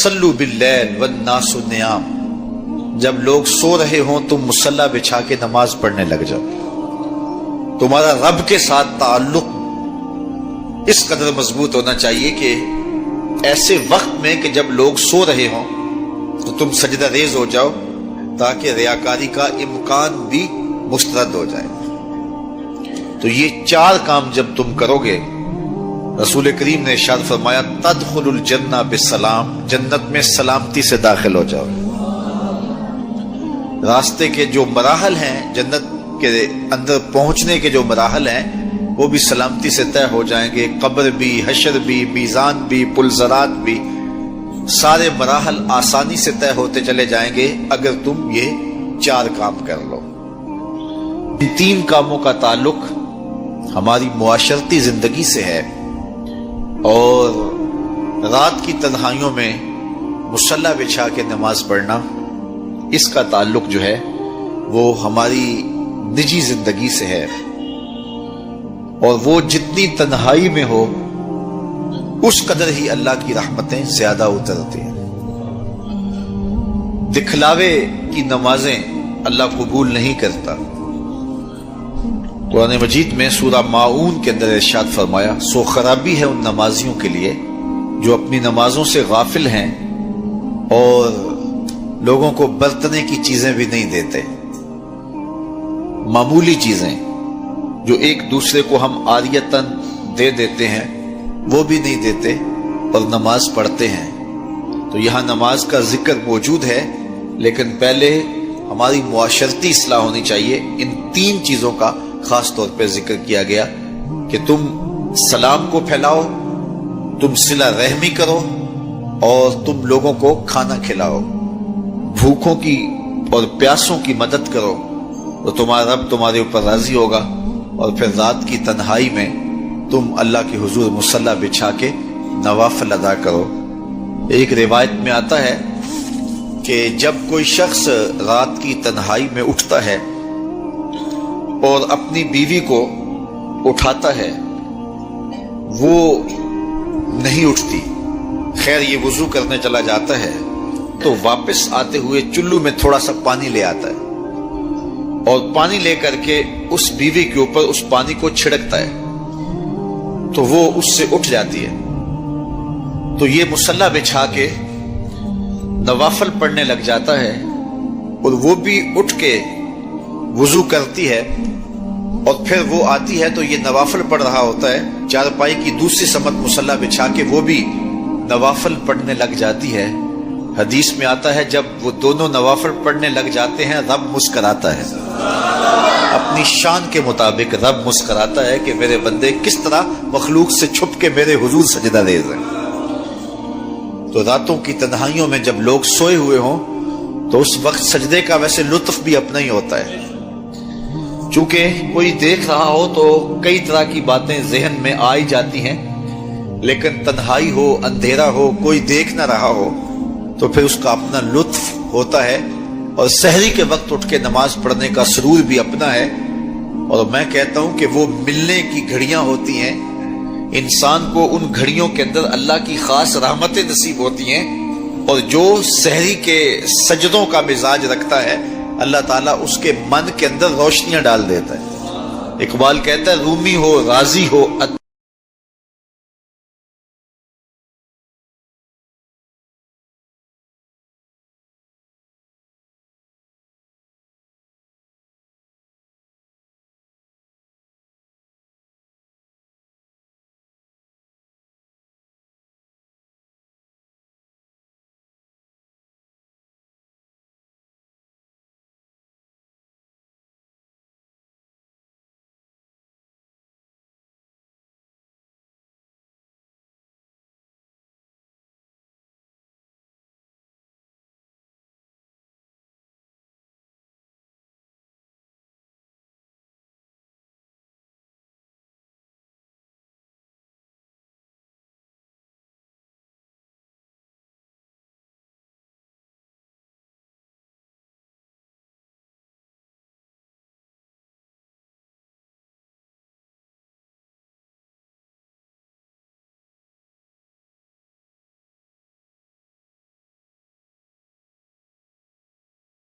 فصلوا باللیل والناس نیام، جب لوگ سو رہے ہوں تم مصلی بچھا کے نماز پڑھنے لگ جاؤ۔ تمہارا رب کے ساتھ تعلق اس قدر مضبوط ہونا چاہیے کہ ایسے وقت میں کہ جب لوگ سو رہے ہوں تو تم سجدہ ریز ہو جاؤ، تاکہ ریاکاری کا امکان بھی مسترد ہو جائے۔ تو یہ چار کام جب تم کرو گے، رسول کریم نے ارشاد فرمایا تدخل الجنہ بسلام، جنت میں سلامتی سے داخل ہو جاؤ۔ راستے کے جو مراحل ہیں، جنت کے اندر پہنچنے کے جو مراحل ہیں، وہ بھی سلامتی سے طے ہو جائیں گے۔ قبر بھی، حشر بھی، میزان بھی، پلزرات بھی، سارے مراحل آسانی سے طے ہوتے چلے جائیں گے اگر تم یہ چار کام کر لو۔ ان تین کاموں کا تعلق ہماری معاشرتی زندگی سے ہے، اور رات کی تنہائیوں میں مصلی بچھا کے نماز پڑھنا، اس کا تعلق جو ہے وہ ہماری نجی زندگی سے ہے، اور وہ جتنی تنہائی میں ہو اس قدر ہی اللہ کی رحمتیں زیادہ اترتی ہیں۔ دکھلاوے کی نمازیں اللہ قبول نہیں کرتا۔ قرآن مجید میں سورہ ماعون کے اندر ارشاد فرمایا سو خرابی ہے ان نمازیوں کے لیے جو اپنی نمازوں سے غافل ہیں اور لوگوں کو برتنے کی چیزیں بھی نہیں دیتے، معمولی چیزیں جو ایک دوسرے کو ہم عاریتاً دے دیتے ہیں وہ بھی نہیں دیتے اور نماز پڑھتے ہیں۔ تو یہاں نماز کا ذکر موجود ہے، لیکن پہلے ہماری معاشرتی اصلاح ہونی چاہیے۔ ان تین چیزوں کا خاص طور پہ ذکر کیا گیا کہ تم سلام کو پھیلاؤ، تم صلہ رحمی کرو، اور تم لوگوں کو کھانا کھلاؤ، بھوکوں کی اور پیاسوں کی مدد کرو، تو تمہارا رب تمہارے اوپر راضی ہوگا۔ اور پھر رات کی تنہائی میں تم اللہ کے حضور مصلی بچھا کے نوافل ادا کرو۔ ایک روایت میں آتا ہے کہ جب کوئی شخص رات کی تنہائی میں اٹھتا ہے اور اپنی بیوی کو اٹھاتا ہے، وہ نہیں اٹھتی، خیر یہ وضو کرنے چلا جاتا ہے تو واپس آتے ہوئے چلو میں تھوڑا سا پانی لے آتا ہے، اور پانی لے کر کے اس بیوی کے اوپر اس پانی کو چھڑکتا ہے تو وہ اس سے اٹھ جاتی ہے۔ تو یہ مصلی بچھا کے نوافل پڑھنے لگ جاتا ہے، اور وہ بھی اٹھ کے وضو کرتی ہے، اور پھر وہ آتی ہے تو یہ نوافل پڑھ رہا ہوتا ہے، چارپائی کی دوسری سمت مصلی بچھا کے وہ بھی نوافل پڑھنے لگ جاتی ہے۔ حدیث میں آتا ہے جب وہ دونوں نوافل پڑھنے لگ جاتے ہیں رب مسکراتا ہے، اپنی شان کے مطابق رب مسکراتا ہے کہ میرے بندے کس طرح مخلوق سے چھپ کے میرے حضور سجدہ ریز ہیں۔ تو راتوں کی تنہائیوں میں جب لوگ سوئے ہوئے ہوں تو اس وقت سجدے کا ویسے لطف بھی اپنا ہی ہوتا ہے، چونکہ کوئی دیکھ رہا ہو تو کئی طرح کی باتیں ذہن میں آئی جاتی ہیں، لیکن تنہائی ہو، اندھیرا ہو، کوئی دیکھ نہ رہا ہو تو پھر اس کا اپنا لطف ہوتا ہے، اور سحری کے وقت اٹھ کے نماز پڑھنے کا سرور بھی اپنا ہے۔ اور میں کہتا ہوں کہ وہ ملنے کی گھڑیاں ہوتی ہیں، انسان کو ان گھڑیوں کے اندر اللہ کی خاص رحمتیں نصیب ہوتی ہیں، اور جو سحری کے سجدوں کا مزاج رکھتا ہے اللہ تعالیٰ اس کے من کے اندر روشنیاں ڈال دیتا ہے۔ اقبال کہتا ہے رومی ہو، راضی ہو،